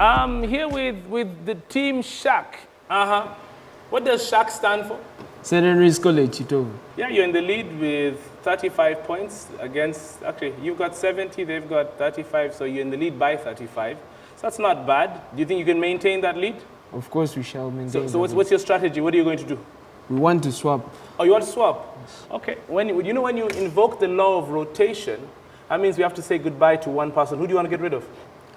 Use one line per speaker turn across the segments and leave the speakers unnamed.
I'm here with the team Shak. What does Shak stand for?
St. Henry's College, Kitovu.
Yeah, you're in the lead with 35 points against, actually, you've got 70, they've got 35, so you're in the lead by 35. So that's not bad. Do you think you can maintain that lead?
Of course we shall maintain.
So what's your strategy? What are you going to do?
We want to swap.
Oh, you want to swap? Yes. Okay. When you invoke the law of rotation, that means we have to say goodbye to one person. Who do you want to get rid of?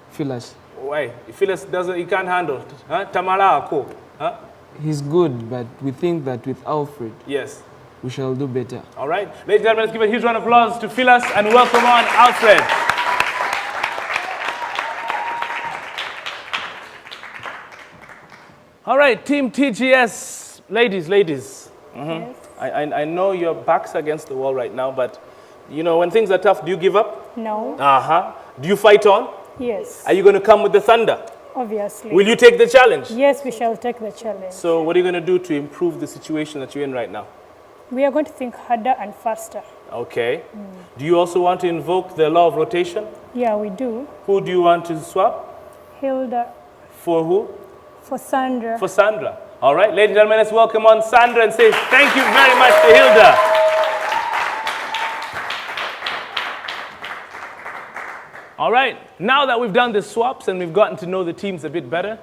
Phyllis.
Why? Phyllis he can't handle it. Huh? Tamara Ako. Huh?
He's good, but we think that with Alfred,
yes,
we shall do better.
All right. Ladies and gentlemen, let's give a huge round of applause to Phyllis and welcome on Alfred. All right, Team TGS. Ladies.
Yes.
I know your back's against the wall right now, but you know, when things are tough, do you give up?
No.
Do you fight on?
Yes.
Are you going to come with the thunder?
Obviously.
Will you take the challenge?
Yes, we shall take the challenge.
So what are you going to do to improve the situation that you're in right now?
We are going to think harder and faster.
Okay. Do you also want to invoke the law of rotation?
Yeah, we do.
Who do you want to swap?
Hilda.
For who?
For Sandra.
For Sandra. All right, ladies and gentlemen, let's welcome on Sandra and say thank you very much to Hilda. All right, now that we've done the swaps and we've gotten to know the teams a bit better,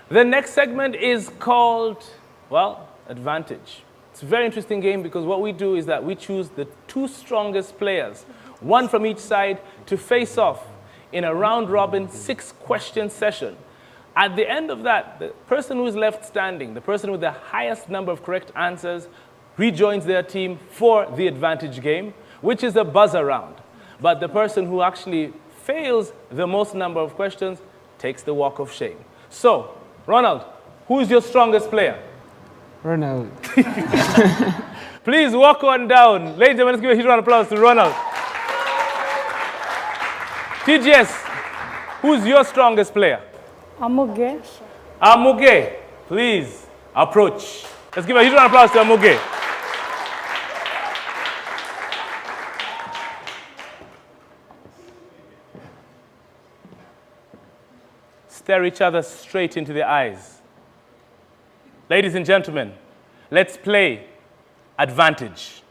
the next segment is called, well, Advantage. It's a very interesting game because what we do is that we choose the two strongest players, one from each side, to face off in a round-robin 6-question session. At the end of that, the person who is left standing, the person with the highest number of correct answers, rejoins their team for the Advantage game, which is a buzzer round. But the person who actually fails the most number of questions takes the walk of shame. So, Ronald, who's your strongest player?
Ronald.
Please walk on down. Ladies and gentlemen, let's give a huge round of applause to Ronald. TGS, who's your strongest player?
Amuge.
Amuge, please approach. Let's give a huge round of applause to Amuge. Stare each other straight into the eyes. Ladies and gentlemen, let's play Advantage.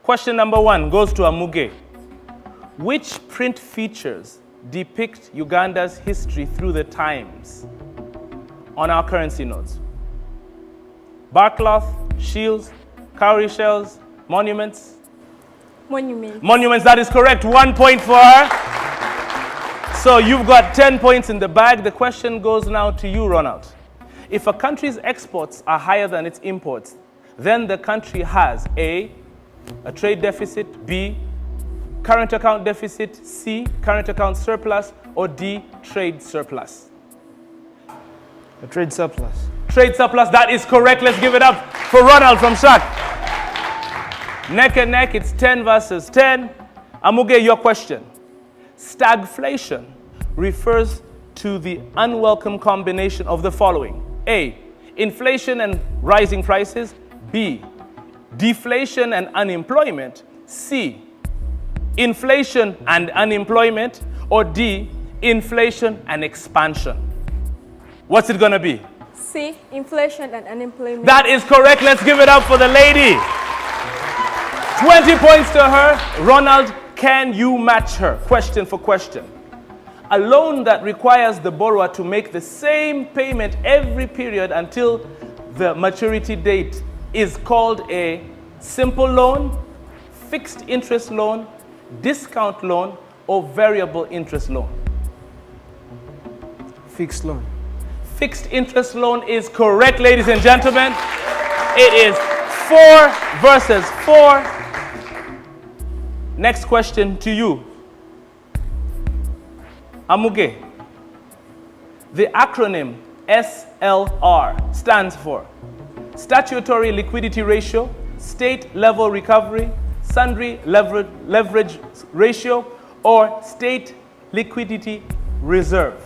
Question number 1 goes to Amuge. Which print features depict Uganda's history through the times on our currency notes? Bar cloth, shields, cowrie shells, monuments?
Monuments.
Monuments, that is correct. 1 point for her. So you've got 10 points in the bag. The question goes now to you, Ronald. If a country's exports are higher than its imports, then the country has A, a trade deficit, B, current account deficit, C, current account surplus, or D, trade surplus.
A trade surplus.
Trade surplus, that is correct. Let's give it up for Ronald from Shak. Neck and neck, it's 10 versus 10. Amuge, your question. Stagflation refers to the unwelcome combination of the following. A, inflation and rising prices. B, deflation and unemployment. C, inflation and unemployment. Or D, inflation and expansion. What's it going to be?
C, inflation and unemployment.
That is correct. Let's give it up for the lady. 20 points to her. Ronald, can you match her? Question for question. A loan that requires the borrower to make the same payment every period until the maturity date is called a simple loan, fixed interest loan, discount loan, or variable interest loan.
Fixed loan.
Fixed interest loan is correct, ladies and gentlemen. It is 4 versus 4. Next question to you. Amuge, the acronym SLR stands for Statutory Liquidity Ratio, State Level Recovery, Sundry Leverage Ratio, or State Liquidity Reserve.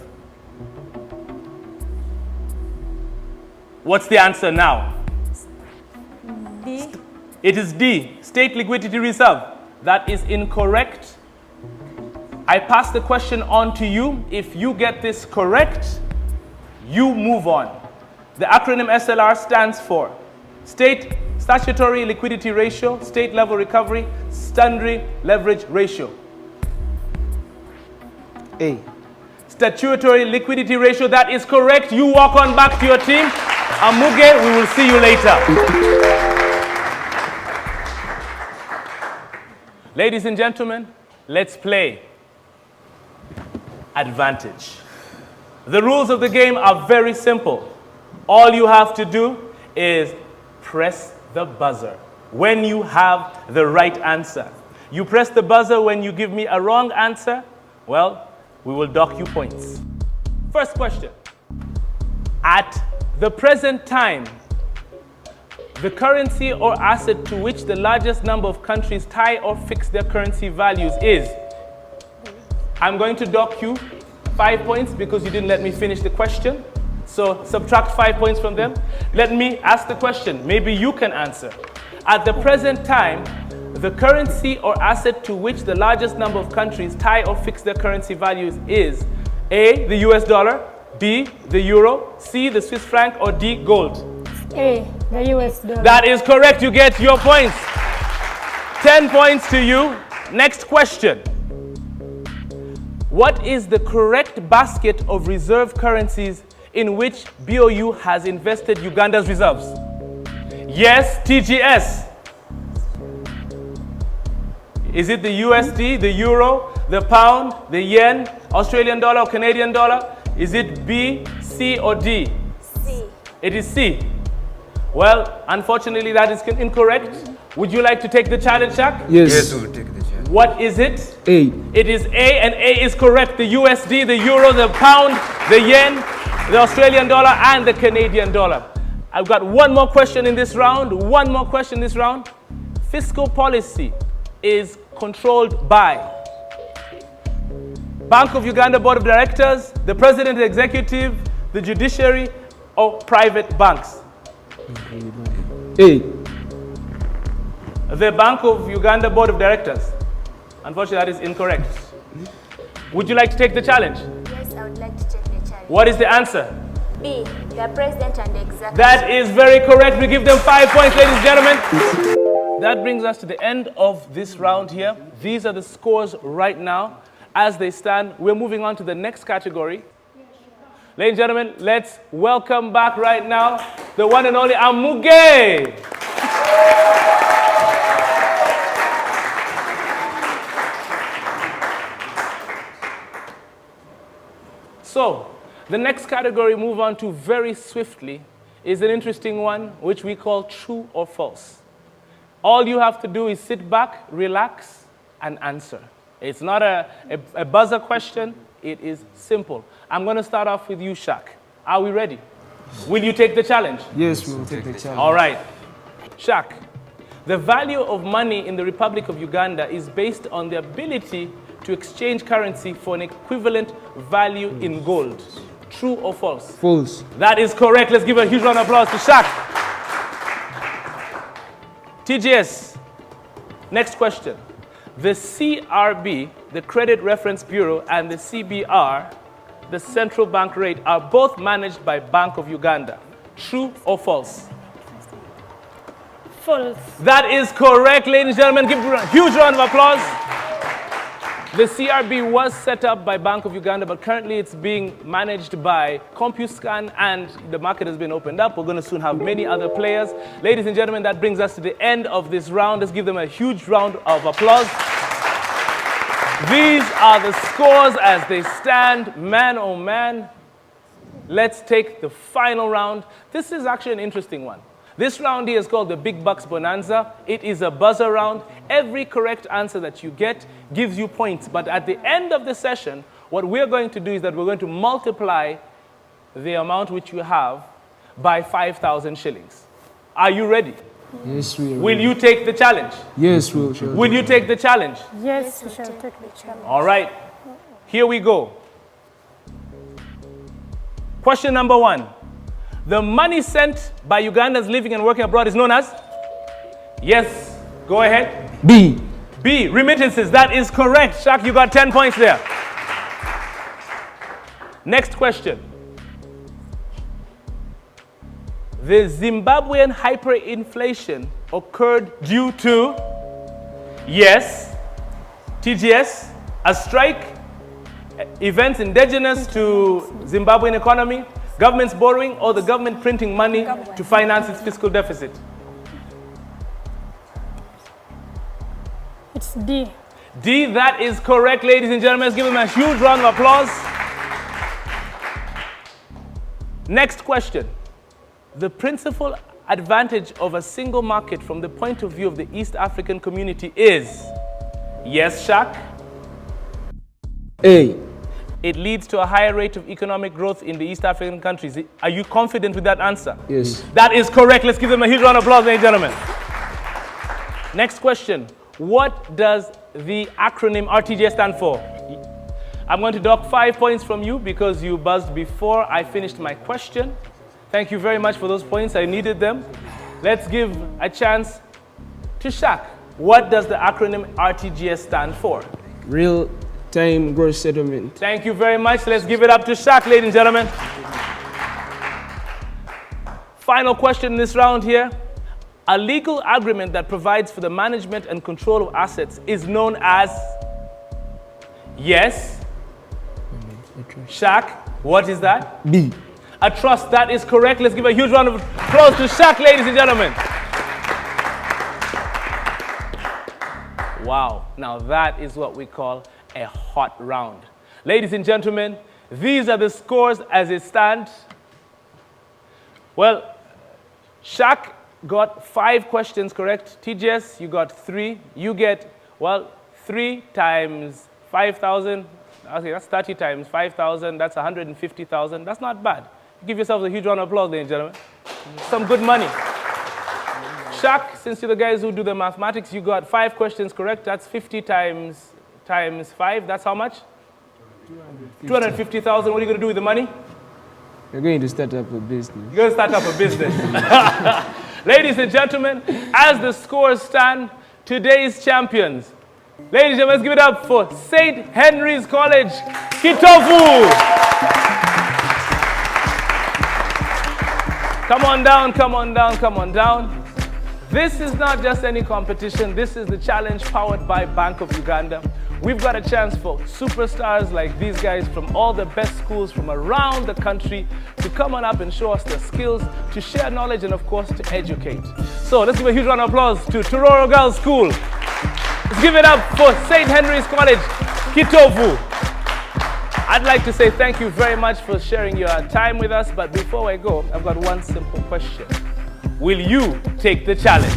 What's the answer now?
D.
It is D, State Liquidity Reserve. That is incorrect. I pass the question on to you. If you get this correct, you move on. The acronym SLR stands for State Statutory Liquidity Ratio, State Level Recovery, Sundry Leverage Ratio.
A.
Statutory Liquidity Ratio, that is correct. You walk on back to your team. Amuge, we will see you later. Ladies and gentlemen, let's play Advantage. The rules of the game are very simple. All you have to do is press the buzzer when you have the right answer. You press the buzzer when you give me a wrong answer, well, we will dock you points. First question. At the present time, the currency or asset to which the largest number of countries tie or fix their currency values is. I'm going to dock you 5 points because you didn't let me finish the question. So subtract 5 points from them. Let me ask the question. Maybe you can answer. At the present time, the currency or asset to which the largest number of countries tie or fix their currency values is A, the US dollar, B, the euro, C, the Swiss franc, or D, gold.
A, the US dollar.
That is correct. You get your points. 10 points to you. Next question. What is the correct basket of reserve currencies in which BOU has invested Uganda's reserves? Yes, TGS. Is it the USD, the euro, the pound, the yen, Australian dollar, or Canadian dollar? Is it B, C, or D?
C.
It is C. Well, unfortunately, that is incorrect. Would you like to take the challenge, Shaq?
Yes.
we will take the challenge.
What is it?
A.
It is A, and A is correct. The USD, the euro, the pound, the yen, the Australian dollar, and the Canadian dollar. I've got one more question in this round. One more question in this round. Fiscal policy is controlled by Bank of Uganda Board of Directors, the President, the Executive, the Judiciary, or private banks?
A.
The Bank of Uganda Board of Directors. Unfortunately, that is incorrect. Would you like to take the challenge?
Yes, I would like to take the challenge.
What is the answer?
B, the president and the executive.
That is very correct. We give them 5 points, ladies and gentlemen. That brings us to the end of this round here. These are the scores right now as they stand. We're moving on to the next category. Ladies and gentlemen, let's welcome back right now the one and only Amuge. So, the next category we move on to very swiftly is an interesting one, which we call true or false. All you have to do is sit back, relax, and answer. It's not a buzzer question. It is simple. I'm going to start off with you, Shaq. Are we ready? Will you take the challenge?
Yes, we will take the challenge.
All right. Shaq, the value of money in the Republic of Uganda is based on the ability to exchange currency for an equivalent value in gold. True or false?
False.
That is correct. Let's give a huge round of applause to Shaq. TGS, next question. The CRB, the Credit Reference Bureau, and the CBR, the central bank rate, are both managed by Bank of Uganda. True or false?
False.
That is correct, ladies and gentlemen. Give a huge round of applause. The CRB was set up by Bank of Uganda, but currently it's being managed by CompuScan, and the market has been opened up. We're going to soon have many other players. Ladies and gentlemen, that brings us to the end of this round. Let's give them a huge round of applause. These are the scores as they stand, man oh man. Let's take the final round. This is actually an interesting one. This round here is called the Big Bucks Bonanza. It is a buzzer round. Every correct answer that you get gives you points. But at the end of the session, what we're going to do is that we're going to multiply the amount which you have by 5,000 shillings. Are you ready?
Yes, we will.
Will you take the challenge?
Yes, we will.
Will you take the challenge?
Yes, we shall take the challenge.
All right. Here we go. Question number 1. The money sent by Ugandans living and working abroad is known as? Yes, go ahead.
B.
B, remittances. That is correct. Shaq, you got 10 points there. Next question. The Zimbabwean hyperinflation occurred due to, yes, TGS, a strike, events indigenous to Zimbabwean economy, government's borrowing, or the government printing money to finance its fiscal deficit.
It's D.
D, that is correct, ladies and gentlemen. Let's give them a huge round of applause. Next question. The principal advantage of a single market from the point of view of the East African community is, yes, Shaq?
A.
It leads to a higher rate of economic growth in the East African countries. Are you confident with that answer?
Yes.
That is correct. Let's give them a huge round of applause, ladies and gentlemen. Next question. What does the acronym RTGS stand for? I'm going to dock 5 points from you because you buzzed before I finished my question. Thank you very much for those points. I needed them. Let's give a chance to Shaq. What does the acronym RTGS stand for?
Real-time gross settlement.
Thank you very much. Let's give it up to Shaq, ladies and gentlemen. Final question in this round here. A legal agreement that provides for the management and control of assets is known as, yes, Shaq, what is that?
B.
A trust. That is correct. Let's give a huge round of applause to Shaq, ladies and gentlemen. Wow. Now that is what we call a hot round. Ladies and gentlemen, these are the scores as it stands. Well, Shaq got 5 questions correct. TGS, you got 3. You get, well, 3 times 5,000. Okay, that's 30 times 5,000. That's 150,000. That's not bad. Give yourselves a huge round of applause, ladies and gentlemen. Some good money. Shaq, since you're the guys who do the mathematics, you got 5 questions correct. That's 50 times 5. That's how much? 250,000. What are you going to do with the money?
You're going to start up a business.
You're going to start up a business. Ladies and gentlemen, as the scores stand, today's champions. Ladies and gentlemen, let's give it up for St. Henry's College, Kitovu. Come on down, come on down, come on down. This is not just any competition. This is the challenge powered by Bank of Uganda. We've got a chance for superstars like these guys from all the best schools from around the country to come on up and show us their skills, to share knowledge, and of course, to educate. So let's give a huge round of applause to Tororo Girls School. Let's give it up for St. Henry's College, Kitovu. I'd like to say thank you very much for sharing your time with us, but before I go, I've got one simple question. Will you take the challenge?